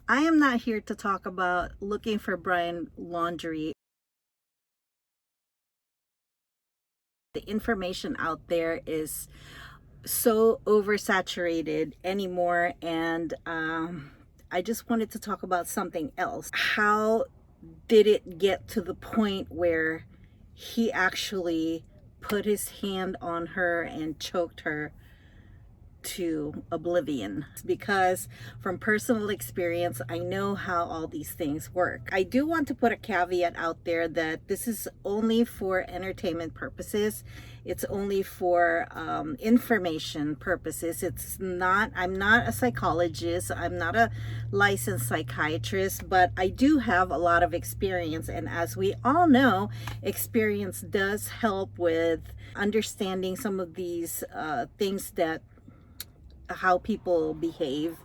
I am not here to talk about looking for Brian laundry. The information out there is so oversaturated anymore, and I just wanted to talk about something else. How did it get to the point where he actually put his hand on her and choked her to oblivion? Because from personal experience, I know how all these things work. I do want to put a caveat out there that this is only for entertainment purposes. It's only for information purposes. I'm not a psychologist. I'm not a licensed psychiatrist, but I do have a lot of experience. And as we all know, experience does help with understanding some of these things that how people behave,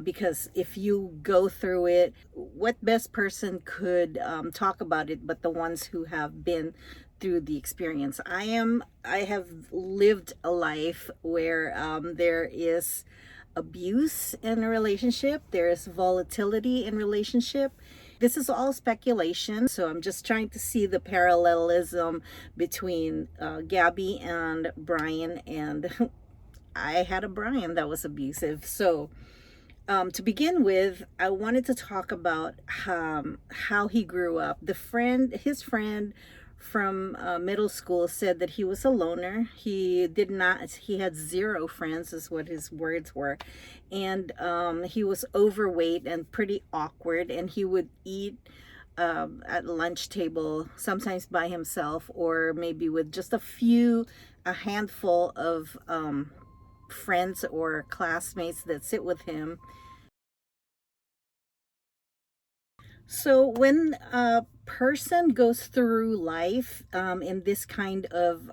because if you go through it, what best person could talk about it but the ones who have been through the experience? I have lived a life where there is abuse in a relationship, there is volatility in relationship. This is all speculation, so I'm just trying to see the parallelism between Gabby and Brian, and I had a Brian that was abusive. So, to begin with, I wanted to talk about how he grew up. His friend from middle school said that he was a loner. He had zero friends, is what his words were. And he was overweight and pretty awkward, and he would eat at lunch table, sometimes by himself, or maybe with just a handful of friends or classmates that sit with him. So when a person goes through life in this kind of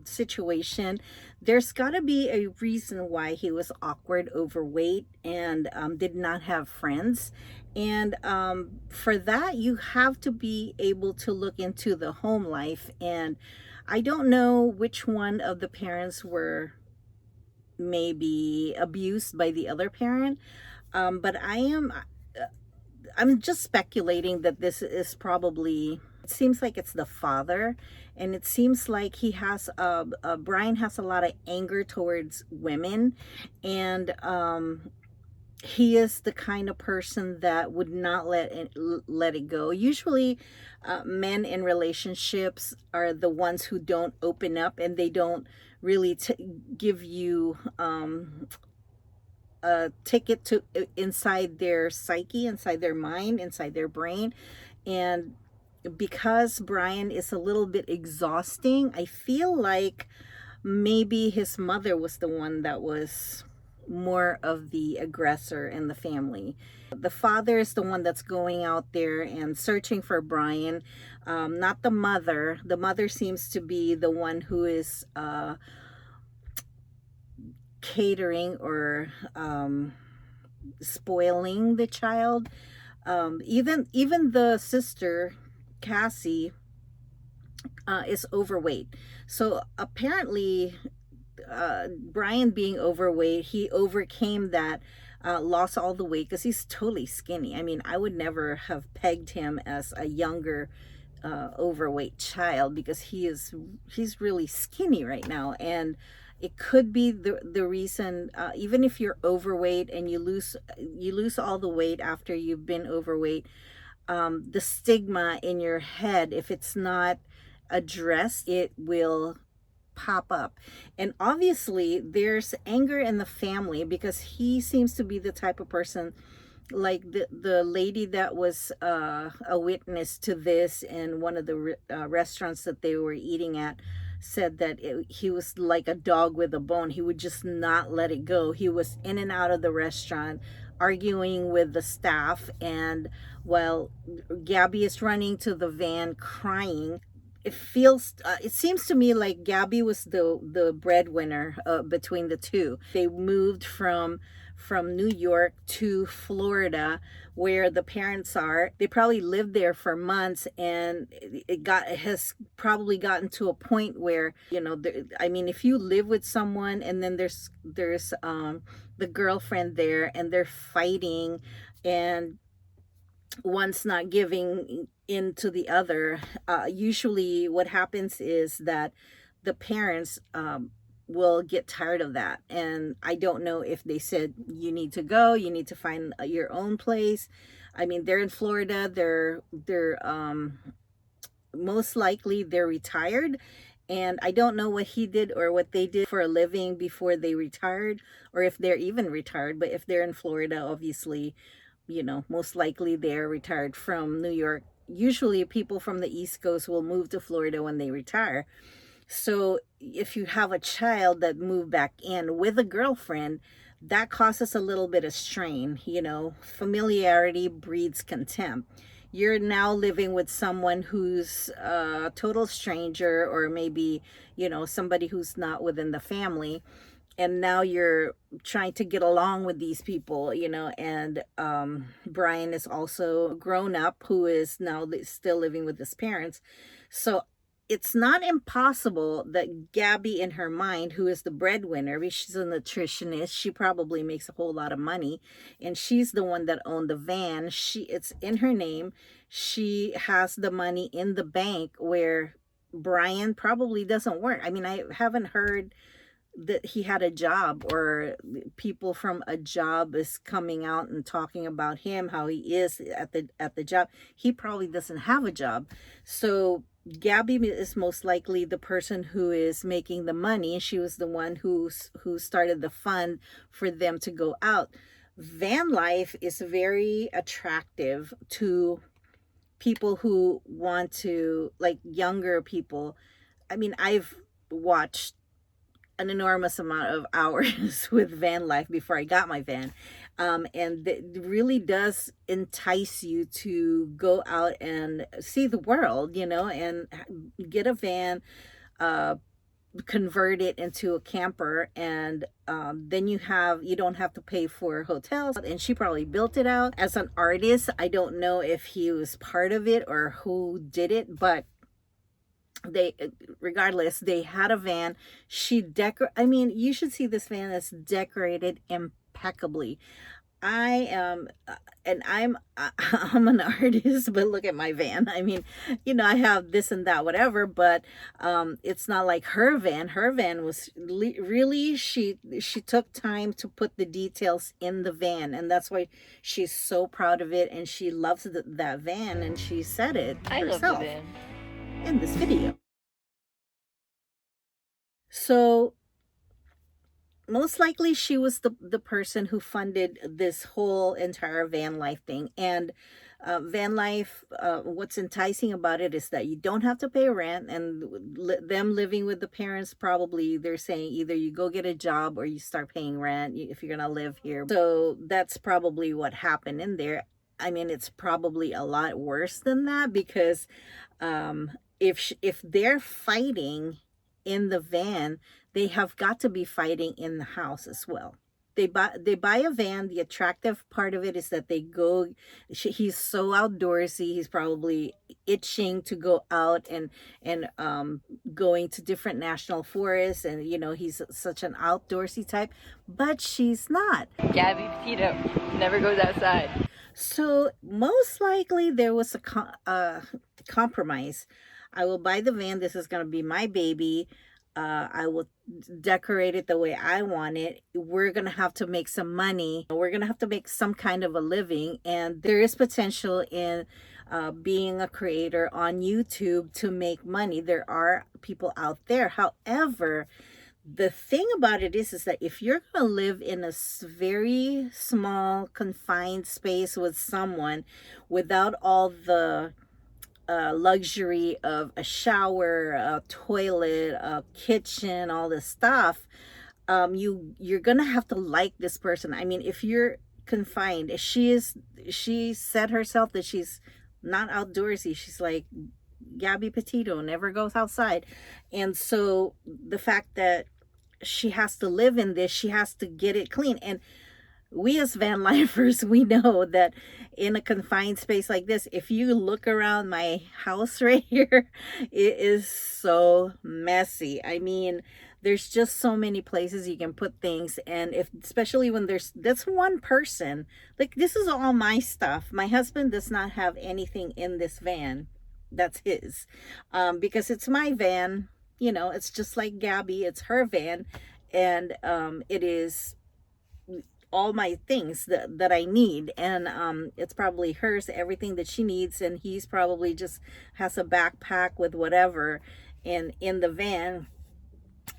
situation, there's got to be a reason why he was awkward, overweight, and did not have friends. And for that, you have to be able to look into the home life. And I don't know which one of the parents were maybe abused by the other parent, but I'm just speculating that this is probably, it seems like it's the father. And it seems like Brian has a lot of anger towards women. And he is the kind of person that would not let it go. Usually men in relationships are the ones who don't open up, and they don't really give you a ticket to inside their psyche, inside their mind, inside their brain. And because Brian is a little bit exhausting, I feel like maybe his mother was the one that was more of the aggressor in the family. The father is the one that's going out there and searching for Brian, not the mother. The mother seems to be the one who is catering or spoiling the child. Even the sister, Cassie, is overweight. So apparently, Brian being overweight, he overcame that, lost all the weight because he's totally skinny. I mean, I would never have pegged him as a younger, overweight child, because he's really skinny right now. And it could be the reason, even if you're overweight and you lose all the weight after you've been overweight, the stigma in your head, if it's not addressed, it will pop up. And obviously there's anger in the family, because he seems to be the type of person, like the lady that was a witness to this in one of the restaurants that they were eating at, said that he was like a dog with a bone. He would just not let it go. He was in and out of the restaurant arguing with the staff, and while Gabby is running to the van crying, it seems to me like Gabby was the breadwinner between the two. They moved from New York to Florida, where the parents are. They probably lived there for months, and it has probably gotten to a point where, I mean, if you live with someone and then there's the girlfriend there, and they're fighting and one's not giving in to the other. Usually what happens is that the parents will get tired of that, and I don't know if they said you need to go, you need to find your own place. I mean, they're in Florida, they're most likely they're retired, and I don't know what he did or what they did for a living before they retired, or if they're even retired. But if they're in Florida, obviously, most likely they're retired from New York. Usually people from the East Coast will move to Florida when they retire. So if you have a child that moved back in with a girlfriend, that causes a little bit of strain. Familiarity breeds contempt. You're now living with someone who's a total stranger, or maybe, somebody who's not within the family, and now you're trying to get along with these people, and Brian is also grown up, who is now still living with his parents. So it's not impossible that Gabby, in her mind, who is the breadwinner, because she's a nutritionist, she probably makes a whole lot of money, and she's the one that owned the van. It's in her name. She has the money in the bank, where Brian probably doesn't work. I mean, I haven't heard that he had a job, or people from a job is coming out and talking about him, how he is at the job. He probably doesn't have a job. So Gabby is most likely the person who is making the money. She was the one who started the fund for them to go out. Van life is very attractive to people who want to, like, younger people. I mean, I've watched an enormous amount of hours with van life before I got my van. And it really does entice you to go out and see the world, and get a van, convert it into a camper, and then you don't have to pay for hotels. And she probably built it out. As an artist, I don't know if he was part of it or who did it, but regardless, they had a van. I mean, you should see this van. That's decorated impeccably. I am and I'm an artist, but look at my van. I mean, I have this and that, whatever, but it's not like her van. Her van was really, she took time to put the details in the van, and that's why she's so proud of it, and she loves that van, and she said it herself. I love the van. In this video. So most likely she was the person who funded this whole entire van life thing. And van life, what's enticing about it is that you don't have to pay rent, and them living with the parents, probably they're saying either you go get a job or you start paying rent if you're gonna live here. So that's probably what happened in there. I mean, it's probably a lot worse than that, because if they're fighting in the van, they have got to be fighting in the house as well. They buy a van. The attractive part of it is that he's so outdoorsy. He's probably itching to go out and going to different national forests, and he's such an outdoorsy type, but she's not. Gabby Petito never goes outside. So most likely there was a compromise. I will buy the van. This is going to be my baby. I will decorate it the way I want it. We're going to have to make some money. We're going to have to make some kind of a living. And there is potential in being a creator on YouTube to make money. There are people out there. However, the thing about it is that if you're going to live in a very small, confined space with someone without all the luxury of a shower, a toilet, a kitchen, all this stuff, you're gonna have to like this person. I mean, if you're confined, she said herself that she's not outdoorsy. She's like Gabby Petito, never goes outside. And so the fact that she has to live in this, she has to get it clean. And we as van lifers, we know that in a confined space like this, if you look around my house right here, it is so messy. I mean, There's just so many places you can put things, and if especially when there's that's one person, like this is all my stuff. My husband does not have anything in this van that's his, because it's my van. You know, it's just like Gabby, it's her van, and it is all my things that I need, and it's probably hers, everything that she needs, and he's probably just has a backpack with whatever in the van.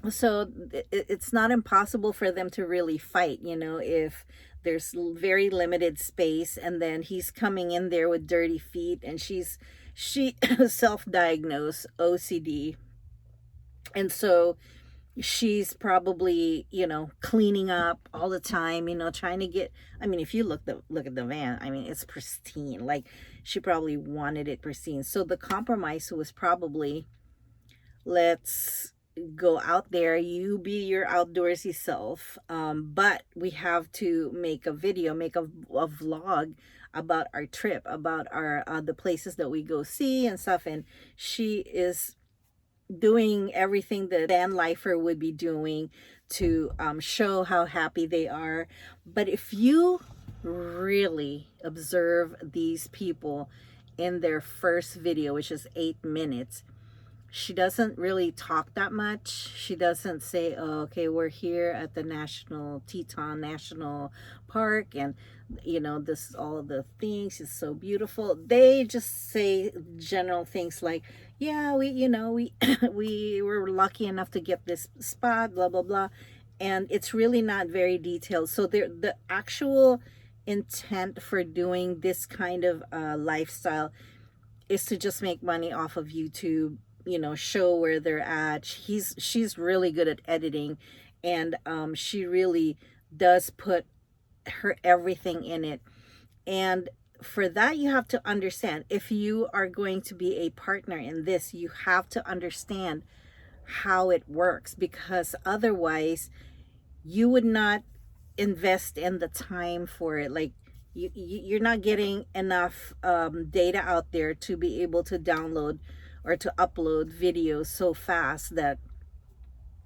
So it's not impossible for them to really fight, you know, if there's very limited space, and then he's coming in there with dirty feet, and she self-diagnosed OCD, and so she's probably, you know, cleaning up all the time, you know, trying to get, I mean, if you look at the van, I mean, it's pristine. Like, she probably wanted it pristine. So the compromise was probably, let's go out there, you be your outdoorsy self, but we have to make a video, make a vlog about our trip, about our the places that we go see and stuff. And she is doing everything that van lifer would be doing to show how happy they are. But if you really observe these people in their first video, which is 8 minutes, she doesn't really talk that much. She doesn't say, oh, okay, we're here at the National Teton National Park, and you know, this is all of the things, it's so beautiful. They just say general things like, yeah, we, you know, we we were lucky enough to get this spot, blah blah blah. And it's really not very detailed. So the actual intent for doing this kind of lifestyle is to just make money off of YouTube, you know, show where they're at. She's really good at editing, and she really does put her everything in it. And for that, you have to understand, if you are going to be a partner in this, you have to understand how it works, because otherwise you would not invest in the time for it. Like, you're not getting enough data out there to be able to download or to upload videos so fast that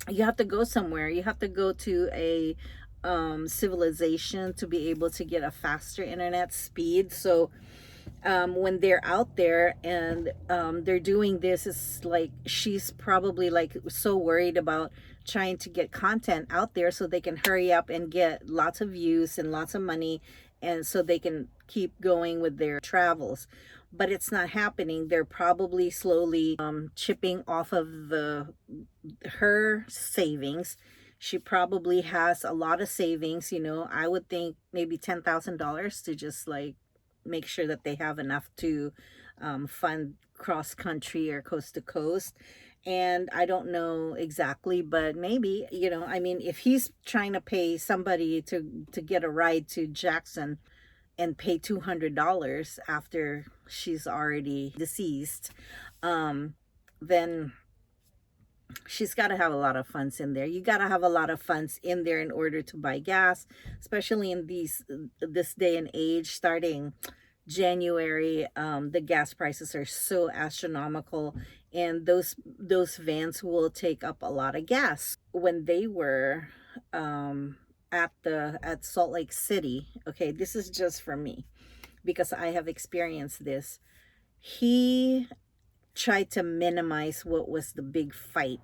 you have to go somewhere. You have to go to a civilization to be able to get a faster internet speed. So when they're out there and they're doing this, it's like she's probably like so worried about trying to get content out there so they can hurry up and get lots of views and lots of money, and so they can keep going with their travels. But it's not happening. They're probably slowly chipping off of the her savings. She probably has a lot of savings, you know. I would think maybe $10,000 to just like make sure that they have enough to fund cross country or coast to coast. And I don't know exactly, but maybe, you know, I mean, if he's trying to pay somebody to get a ride to Jackson and pay $200 after she's already deceased, then she's got to have a lot of funds in there. You got to have a lot of funds in there in order to buy gas, especially in this day and age. Starting January, the gas prices are so astronomical, and those vans will take up a lot of gas. When they were at Salt Lake City, okay, this is just for me because I have experienced this. He tried to minimize what was the big fight.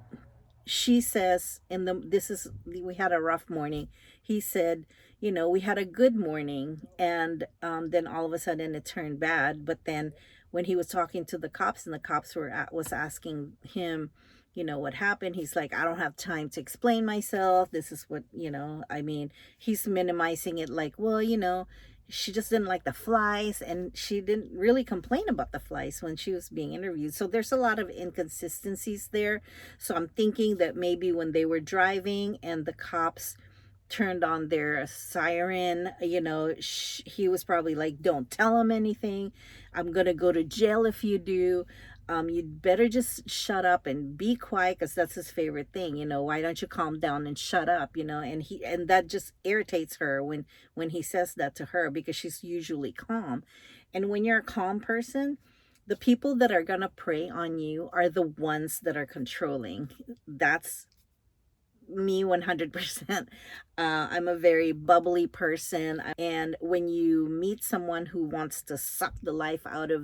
She says in the this is we had a rough morning. He said, you know, we had a good morning, and then all of a sudden it turned bad. But then when he was talking to the cops, and the cops was asking him, you know, what happened, he's like, I don't have time to explain myself, this is what, you know, I mean, he's minimizing it, like, well, you know, she just didn't like the flies, and she didn't really complain about the flies when she was being interviewed. So there's a lot of inconsistencies there. So I'm thinking that maybe when they were driving and the cops turned on their siren, you know, he was probably like, don't tell him anything, I'm gonna go to jail if you do. You'd better just shut up and be quiet, because that's his favorite thing, you know, why don't you calm down and shut up, you know. And that just irritates her when he says that to her, because she's usually calm. And when you're a calm person, the people that are gonna prey on you are the ones that are controlling. That's me 100%. I'm a very bubbly person. And when you meet someone who wants to suck the life out of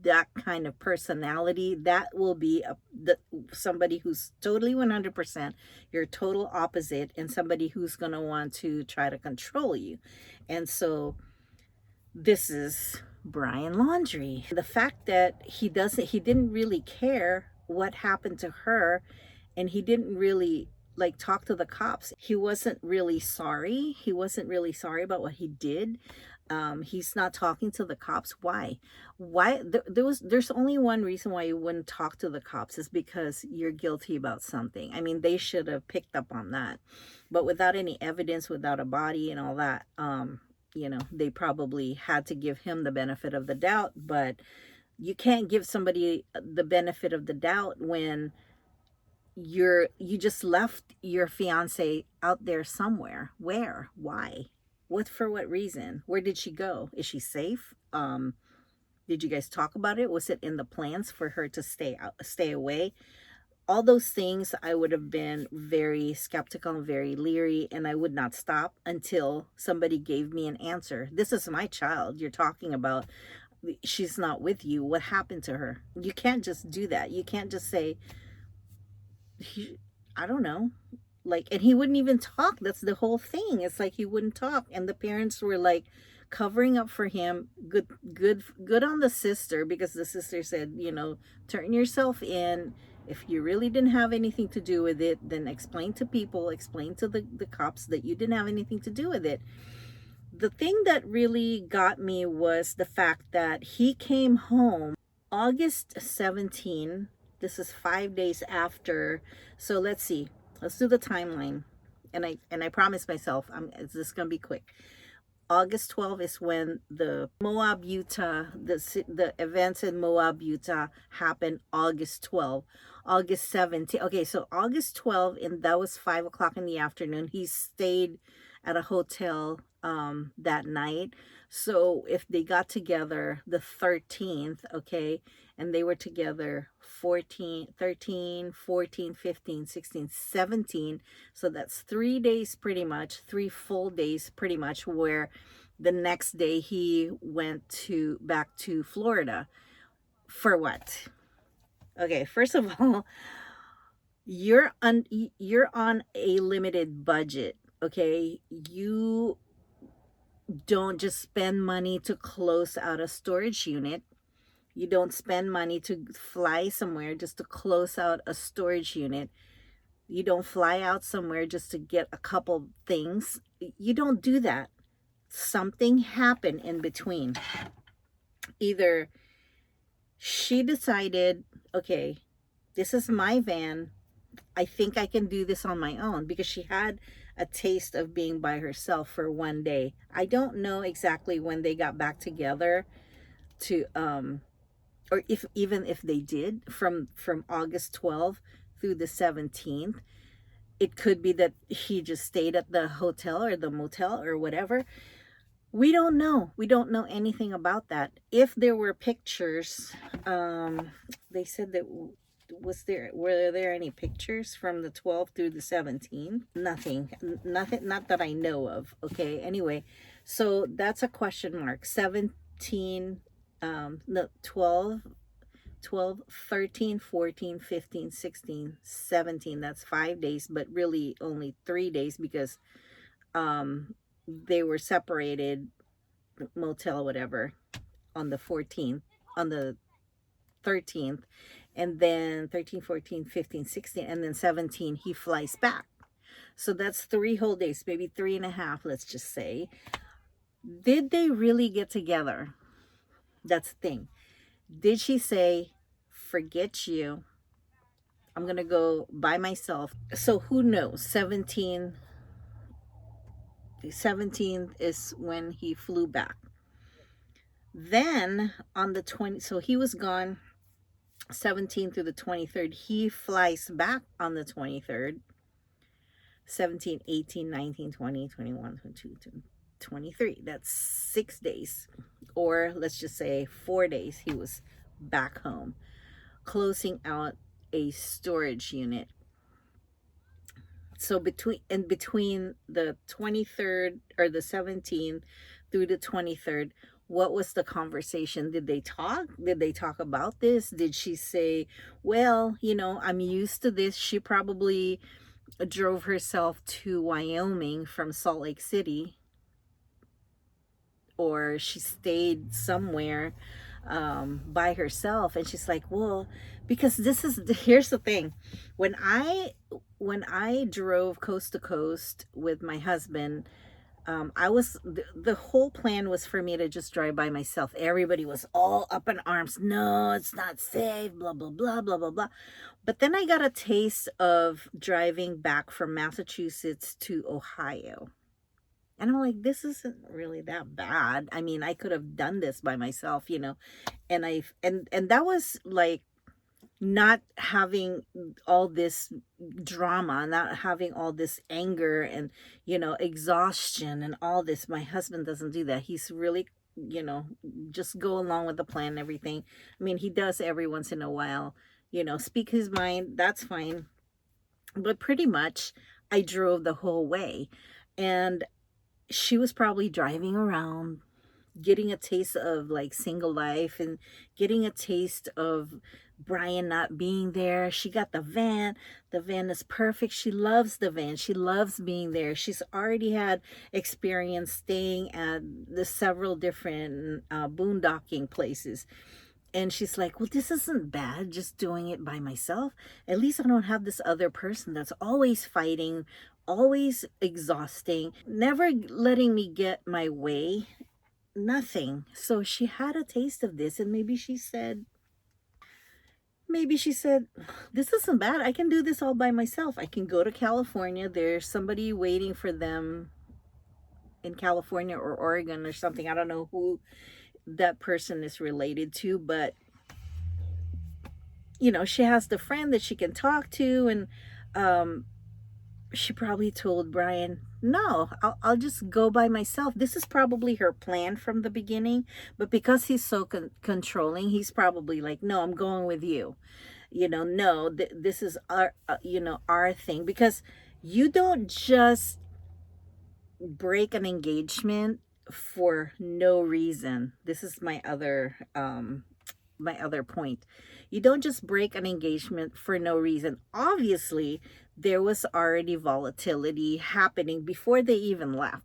that kind of personality, that will be somebody who's totally 100% your total opposite, and somebody who's going to want to try to control you. And so this is Brian Laundrie. The fact that he didn't really care what happened to her, and he didn't really like talk to the cops. He wasn't really sorry. He wasn't really sorry about what he did. He's not talking to the cops. Why? There's only one reason why you wouldn't talk to the cops, is because you're guilty about something. I mean, they should have picked up on that. But without any evidence, without a body and all that, they probably had to give him the benefit of the doubt. But you can't give somebody the benefit of the doubt when you just left your fiance out there somewhere. Where? Why? For what reason? Where did she go? Is she safe? Did you guys talk about it? Was it in the plans for her to stay away? All those things, I would have been very skeptical and very leery, and I would not stop until somebody gave me an answer. This is my child you're talking about. She's not with you. What happened to her? You can't just do that. You can't just say, I don't know. Like, and he wouldn't even talk. That's the whole thing. It's like he wouldn't talk. And the parents were like covering up for him. Good on the sister, because the sister said, turn yourself in. If you really didn't have anything to do with it, then explain to people, explain to the cops that you didn't have anything to do with it. The thing that really got me was the fact that he came home August 17. This is 5 days after. So let's see. Let's do the timeline. And I promised myself, this is gonna be quick. August 12th is when the Moab, Utah, the events in Moab, Utah happened. August 12th. August 17th. Okay, so August 12th, and that was 5 o'clock in the afternoon. He stayed at a hotel that night. So if they got together the 13th, okay, and they were together 14, 13, 14, 15, 16, 17. So that's 3 days pretty much, 3 full days pretty much, where the next day he went back to Florida. For what? Okay, first of all, you're on a limited budget, okay? You don't just spend money to close out a storage unit. You don't spend money to fly somewhere just to close out a storage unit. You don't fly out somewhere just to get a couple things. You don't do that. Something happened in between. Either she decided, okay, this is my van. I think I can do this on my own, because she had a taste of being by herself for one day. I don't know exactly when they got back together to or if they did, from August 12th through the 17th. It could be that he just stayed at the hotel or the motel or whatever. We don't know. We don't know anything about that. If there were pictures, they said that were there any pictures from the 12th through the 17th? Nothing, not that I know of. Okay, anyway, so that's a question mark. 17, no, 12, 12, 13, 14, 15, 16, 17. That's 5 days, but really only 3 days, because they were separated, motel whatever, on the 14th, on the 13th, and then 13, 14, 15, 16, and then 17 he flies back. So that's 3 whole days, maybe 3.5, let's just say. Did they really get together? That's the thing. Did she say, forget you, I'm gonna go by myself? So who knows? 17th is when he flew back. Then on the 20th, so he was gone 17th through the 23rd. He flies back on the 23rd. 17, 18, 19, 20, 21, 22, 23. That's 6 days. Or let's just say 4 days he was back home, closing out a storage unit. So between the 23rd or the 17th through the 23rd, what was the conversation? Did they talk? Did they talk about this? Did she say, well, I'm used to this? She probably drove herself to Wyoming from Salt Lake City, or she stayed somewhere by herself, and she's like, well, because here's the thing. When I drove coast to coast with my husband, the whole plan was for me to just drive by myself. Everybody was all up in arms. No, it's not safe, blah blah blah blah blah blah. But then I got a taste of driving back from Massachusetts to Ohio, and I'm like, this isn't really that bad. I mean, I could have done this by myself, and and that was like not having all this drama, not having all this anger and exhaustion and all this. My husband doesn't do that. He's really, you know just go along with the plan and everything. I mean, he does every once in a while, speak his mind. That's fine. But pretty much I drove the whole way, and she was probably driving around, getting a taste of like single life, and getting a taste of Brian not being there. She got the van. The van is perfect. She loves the van. She loves being there. She's already had experience staying at the several different boondocking places. And she's like, well, this isn't bad, just doing it by myself. At least I don't have this other person that's always fighting, always exhausting, never letting me get my way, nothing. So she had a taste of this, and maybe she said, this isn't bad. I can do this all by myself. I can go to California. There's somebody waiting for them in California or Oregon or something. I don't know who that person is related to, but she has the friend that she can talk to. And um she probably told Brian, no, I'll just go by myself. This is probably her plan from the beginning, but because he's so controlling, he's probably like, no, I'm going with you. No, this is our thing. Because you don't just break an engagement for no reason. This is my other point. You don't just break an engagement for no reason. Obviously, there was already volatility happening before they even left.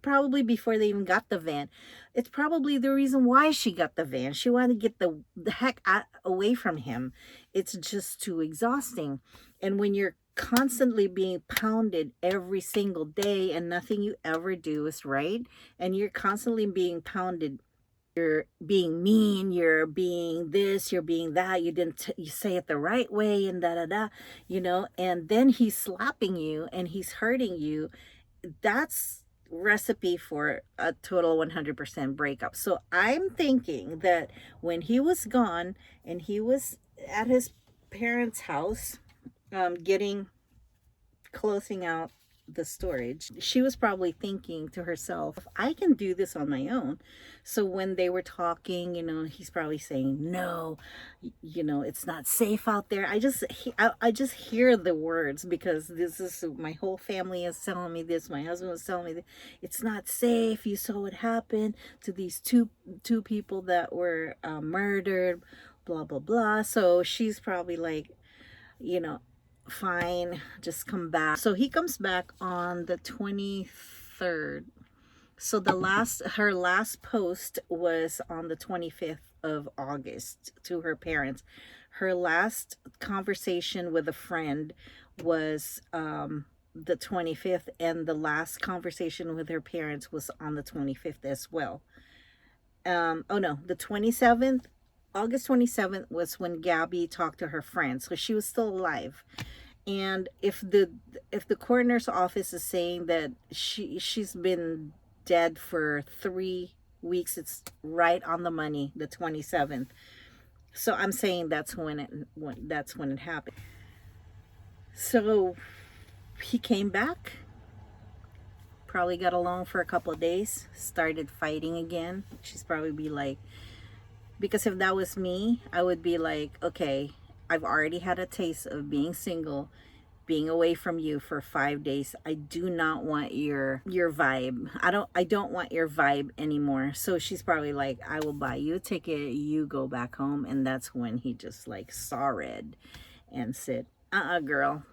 Probably before they even got the van. It's probably the reason why she got the van. She wanted to get the heck away from him. It's just too exhausting. And when you're constantly being pounded every single day and nothing you ever do is right, and you're constantly being pounded, you're being mean, you're being this, you're being that, you didn't you say it the right way, and da da da, and then he's slapping you and he's hurting you. That's recipe for a total 100% breakup. So I'm thinking that when he was gone and he was at his parents' house, getting closing out the storage, she was probably thinking to herself, I can do this on my own. So when they were talking, he's probably saying, no, it's not safe out there. I just hear the words, because this is my whole family is telling me this. My husband was telling me that it's not safe. You saw what happened to these two people that were murdered, blah blah blah. So she's probably like, you know, fine, just come back. So he comes back on the 23rd. So her last post was on the 25th of August to her parents. Her last conversation with a friend was the 25th, and the last conversation with her parents was on the 25th as well. Oh no, the 27th, August 27th was when Gabby talked to her friends. So she was still alive. And if the coroner's office is saying that she's been dead for 3 weeks, it's right on the money, the 27th. So I'm saying that's when it happened. So he came back, probably got along for a couple of days, started fighting again. She's probably be like, because if that was me, I would be like, okay, I've already had a taste of being single. being away from you for 5 days. I do not want your vibe. I don't want your vibe anymore. So she's probably like, I will buy you a ticket, you go back home. And that's when he just like saw red and said, girl,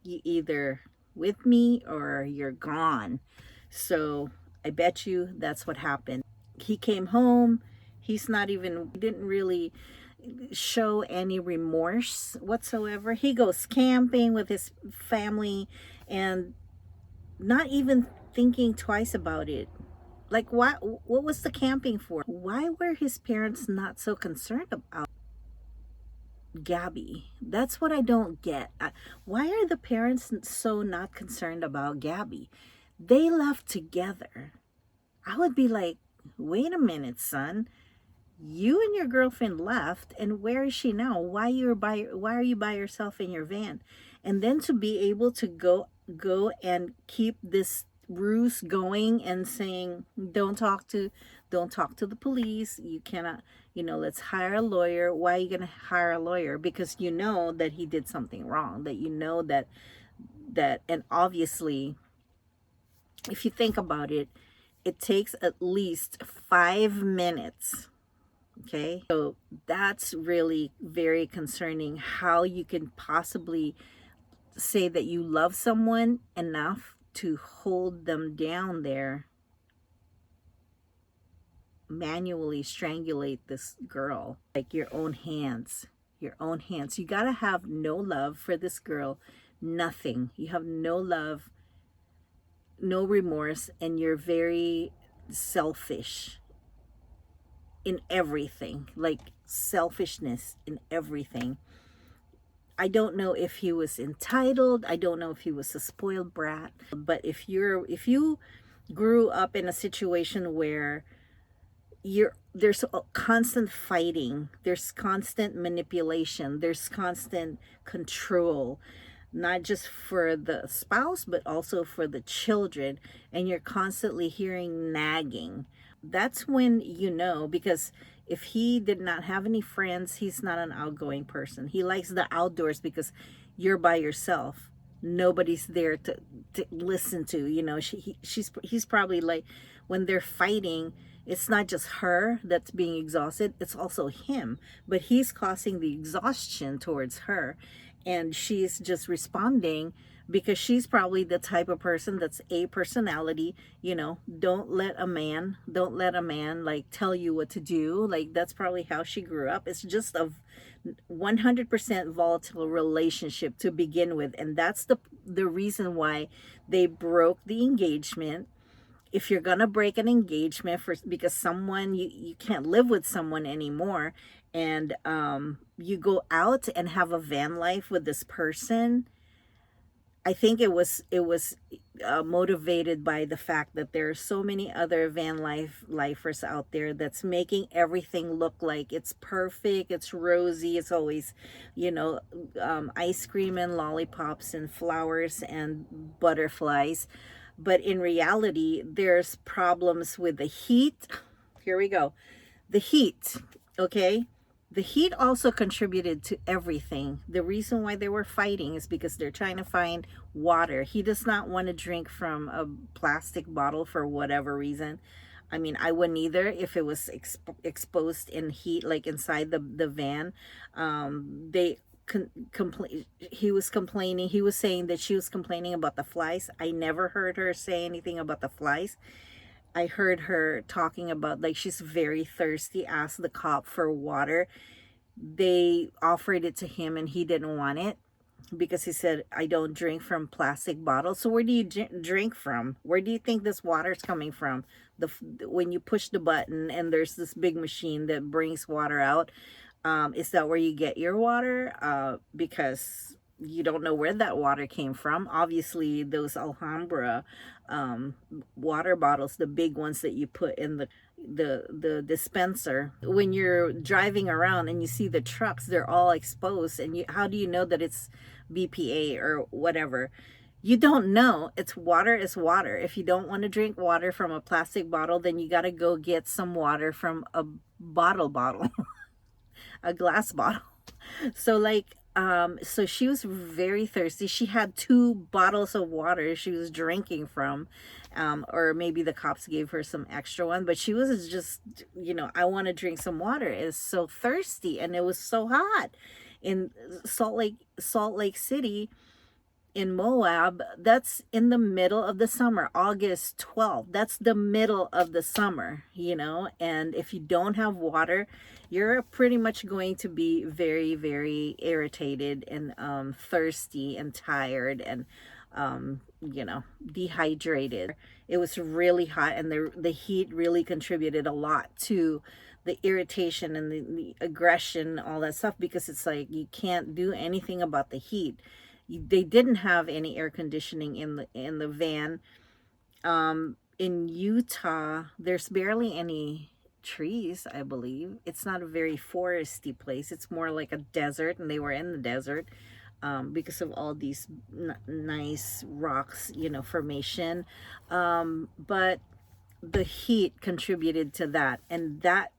you either with me or you're gone. So I bet you that's what happened. He came home. He didn't really show any remorse whatsoever. He goes camping with his family and not even thinking twice about it. Like, what was the camping for? Why were his parents not so concerned about Gabby? That's what I don't get. Why are the parents so not concerned about Gabby? They left together. I would be like, wait a minute, son. You and your girlfriend left, and where is she now? Why are you by yourself in your van? And then to be able to go and keep this ruse going and saying, don't talk to the police. You cannot, let's hire a lawyer. Why are you going to hire a lawyer? Because you know that he did something wrong, that you know that and obviously, if you think about it, it takes at least 5 minutes. Okay, so that's really very concerning, how you can possibly say that you love someone enough to hold them down there, manually strangulate this girl, like your own hands. You gotta have no love for this girl, nothing. You have no love, no remorse, and you're very selfish in everything, like selfishness in everything. I don't know if he was entitled. I don't know if he was a spoiled brat. But if you grew up in a situation where there's a constant fighting, there's constant manipulation, there's constant control, not just for the spouse but also for the children, and you're constantly hearing nagging, that's when because if he did not have any friends, he's not an outgoing person. He likes the outdoors because you're by yourself, nobody's there to listen to. He's probably like, when they're fighting, it's not just her that's being exhausted, it's also him, but he's causing the exhaustion towards her, and she's just responding because she's probably the type of person that's a personality. Don't let a man like tell you what to do. Like, that's probably how she grew up. It's just a 100% volatile relationship to begin with, and that's the reason why they broke the engagement. If you're gonna break an engagement because someone, you can't live with someone anymore, and you go out and have a van life with this person, I think it was motivated by the fact that there are so many other lifers out there that's making everything look like it's perfect, it's rosy, it's always, ice cream and lollipops and flowers and butterflies. But in reality, there's problems with the heat. Here we go. The heat, okay? The heat also contributed to everything. The reason why they were fighting is because they're trying to find water. He does not want to drink from a plastic bottle for whatever reason. I mean, I wouldn't either if it was exposed in heat, like inside the van. He was complaining. He was saying that she was complaining about the flies. I never heard her say anything about the flies. I heard her talking about, like, she's very thirsty, asked the cop for water. They offered it to him and he didn't want it because he said, I don't drink from plastic bottles. So where do you drink from? Where do you think this water's coming from? When you push the button and there's this big machine that brings water out, is that where you get your water? Because you don't know where that water came from. Obviously, those Alhambra water bottles, the big ones that you put in the dispenser, when you're driving around and you see the trucks, they're all exposed, and how do you know that it's BPA or whatever? You don't know. It's water is water. If you don't want to drink water from a plastic bottle, then you got to go get some water from a bottle, a glass bottle. So, like, So she was very thirsty. She had 2 bottles of water she was drinking from, or maybe the cops gave her some extra one, but she was just, I want to drink some water. It's so thirsty, and it was so hot in Salt Lake City in Moab. That's in the middle of the summer, August 12th. That's the middle of the summer, and if you don't have water, you're pretty much going to be very, very irritated and thirsty and tired and dehydrated. It was really hot, and the heat really contributed a lot to the irritation and the aggression, all that stuff, because it's like you can't do anything about the heat. They didn't have any air conditioning in the van. In Utah, there's barely any trees, I believe. It's not a very foresty place. It's more like a desert, and they were in the desert, because of all these nice rocks, formation. But the heat contributed to that, and that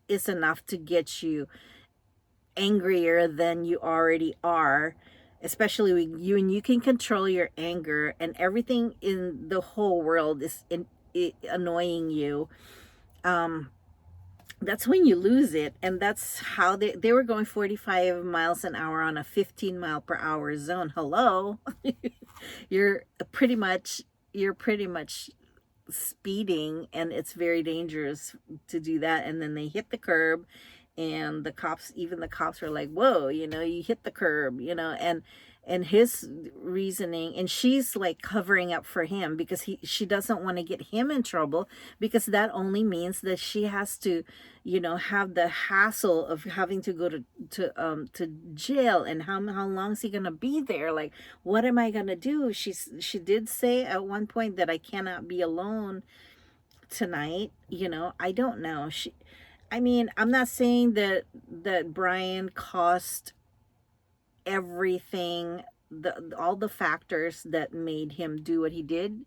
is enough to get you angrier than you already are, especially when you can control your anger, and everything in the whole world is annoying you. That's when you lose it. And that's how they were going 45 miles an hour on a 15-mile-per-hour zone. Hello. you're pretty much speeding, and it's very dangerous to do that. And then they hit the curb, and even the cops were like, whoa, you hit the curb, and his reasoning, and she's like covering up for him because she doesn't want to get him in trouble, because that only means that she has to have the hassle of having to go to jail. And how long is he gonna be there? Like, what am I gonna do? She did say at one point that I cannot be alone tonight. I don't know. I'm not saying that Brian caused everything, all the factors that made him do what he did.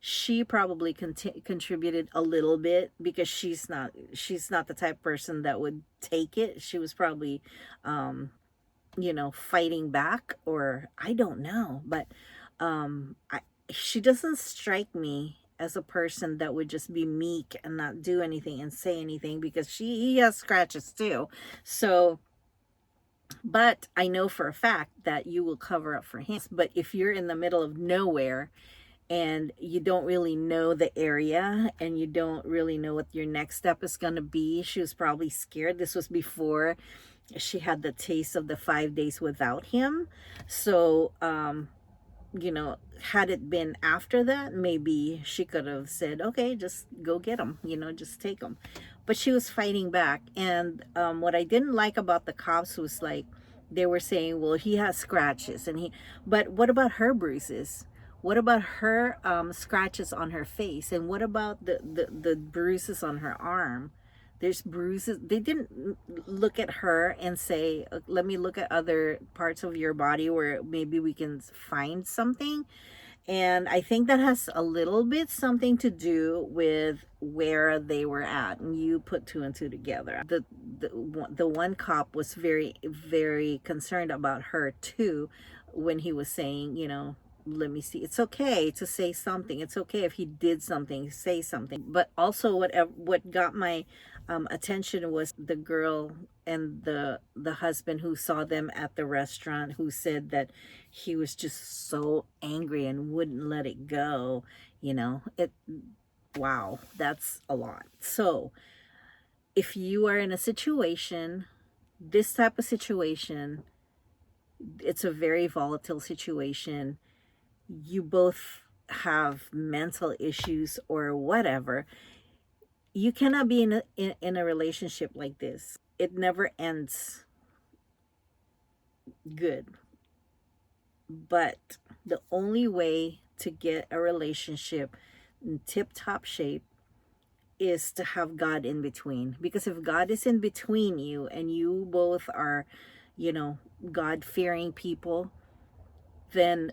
She probably contributed a little bit, because she's not the type of person that would take it. She was probably fighting back, or I don't know, but she doesn't strike me as a person that would just be meek and not do anything and say anything, because he has scratches too. So, but I know for a fact that you will cover up for him. But if you're in the middle of nowhere and you don't really know the area, and you don't really know what your next step is going to be, she was probably scared. This was before she had the taste of the 5 days without him. So, had it been after that, maybe she could have said, okay, just go get him, just take him. But she was fighting back. And what I didn't like about the cops was, like, they were saying, well, he has scratches, but what about her bruises? What about her scratches on her face? And what about the bruises on her arm? There's bruises. They didn't look at her and say, let me look at other parts of your body where maybe we can find something. And I think that has a little bit something to do with where they were at, and you put two and two together. The one cop was very, very concerned about her too, when he was saying, let me see, it's okay to say something, it's okay if he did something, say something. But also, what got my attention was the girl and the husband who saw them at the restaurant, who said that he was just so angry and wouldn't let it go. It Wow, that's a lot. So if you are in a situation, this type of situation, it's a very volatile situation, you both have mental issues or whatever, you cannot be in a relationship like this. It never ends good. But the only way to get a relationship in tip-top shape is to have God in between. Because if God is in between you, and you both are, God-fearing people, then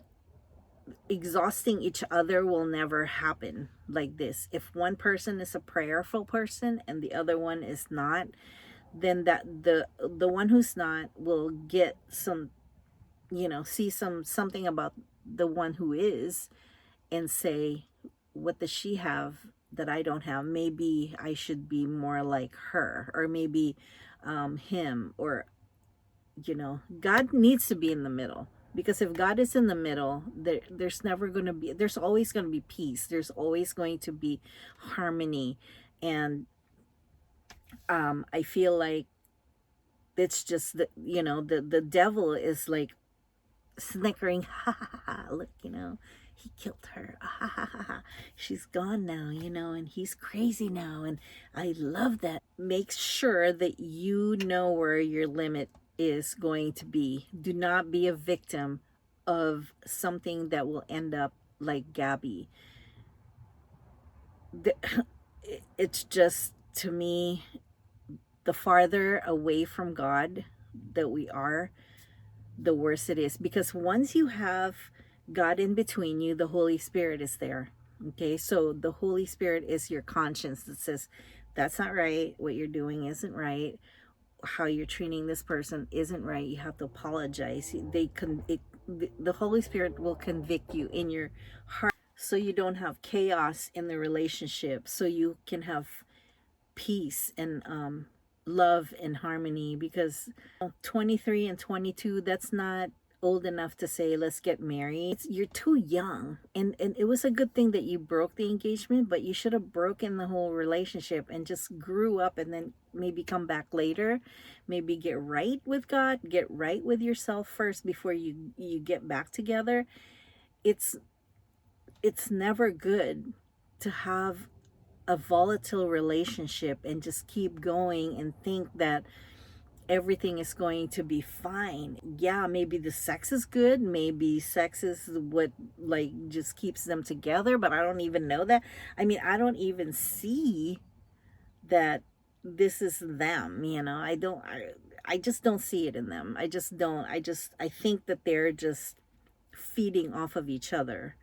exhausting each other will never happen like this. If one person is a prayerful person and the other one is not, then that the one who's not will get some, see something about the one who is, and say, what does she have that I don't have? Maybe I should be more like her, or maybe him, or God needs to be in the middle. Because if God is in the middle, there's always going to be peace. There's always going to be harmony. And I feel like it's just that, the devil is like snickering, ha ha ha, look, he killed her, ha ha ha ha, she's gone now, and he's crazy now, and I love that. Make sure that you know where your limit is going to be. Do not be a victim of something that will end up like Gabby. It's just, to me, the farther away from God that we are, the worse it is. Because once you have God in between you, the Holy Spirit is there. Okay, so the Holy Spirit is your conscience that says, that's not right, what you're doing isn't right, how you're treating this person isn't right, you have to apologize. The Holy Spirit will convict you in your heart, so you don't have chaos in the relationship, so you can have peace and love and harmony. Because 23 and 22, that's not old enough to say let's get married. You're too young, and it was a good thing that you broke the engagement, but you should have broken the whole relationship and just grew up, and then maybe come back later, maybe get right with God, get right with yourself first before you get back together. It's never good to have a volatile relationship and just keep going and think that everything is going to be fine. Yeah, maybe the sex is good, maybe sex is what like just keeps them together, but I don't even know that. I mean, I don't even see that this is them, I just don't see it in them. I just don't. I think that they're just feeding off of each other,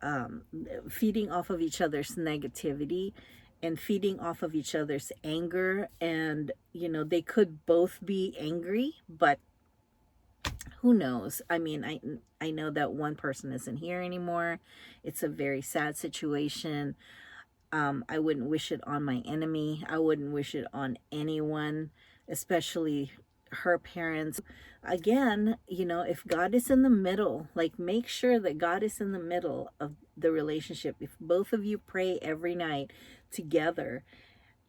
um, feeding off of each other's negativity, and feeding off of each other's anger. And they could both be angry, but who knows? I mean, I know that one person isn't here anymore. It's a very sad situation. I wouldn't wish it on my enemy. I wouldn't wish it on anyone, especially her parents. Again, if God is in the middle, like, make sure that God is in the middle of the relationship. If both of you pray every night together,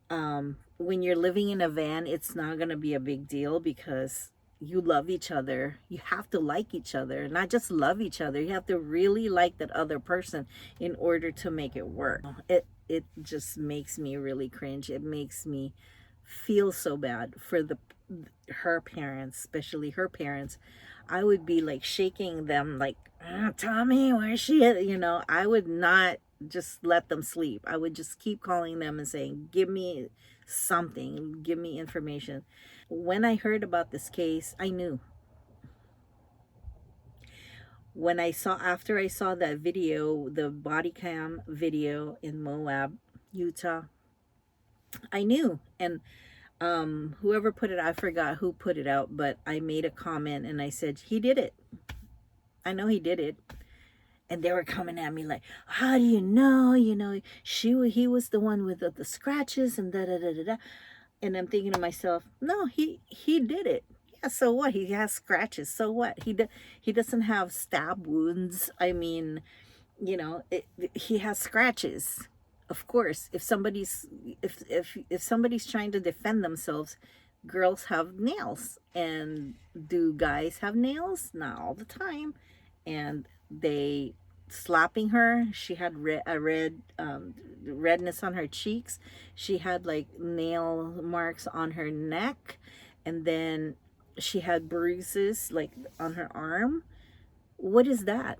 when you're living in a van, it's not going to be a big deal, because you love each other. You have to like each other, not just love each other. You have to really like that other person in order to make it work. It just makes me really cringe. It makes me feel so bad for her parents, especially her parents. I would be like shaking them, like, Tommy, where is she at? I would not just let them sleep. I would just keep calling them and saying, give me something, give me information. When I heard about this case, I knew. After I saw that video, the body cam video in Moab, Utah, I knew. And whoever put it, I forgot who put it out, but I made a comment and I said, he did it. I know he did it. And they were coming at me like, how do you know? He was the one with the scratches and da da da da da. And I'm thinking to myself, no, he did it. Yeah, so what? He has scratches. So what? He doesn't have stab wounds. I mean, he has scratches. Of course, if somebody's trying to defend themselves, girls have nails. And do guys have nails? Not all the time. And they slapping her, she had redness on her cheeks. She had like nail marks on her neck, and then she had bruises like on her arm. What is that?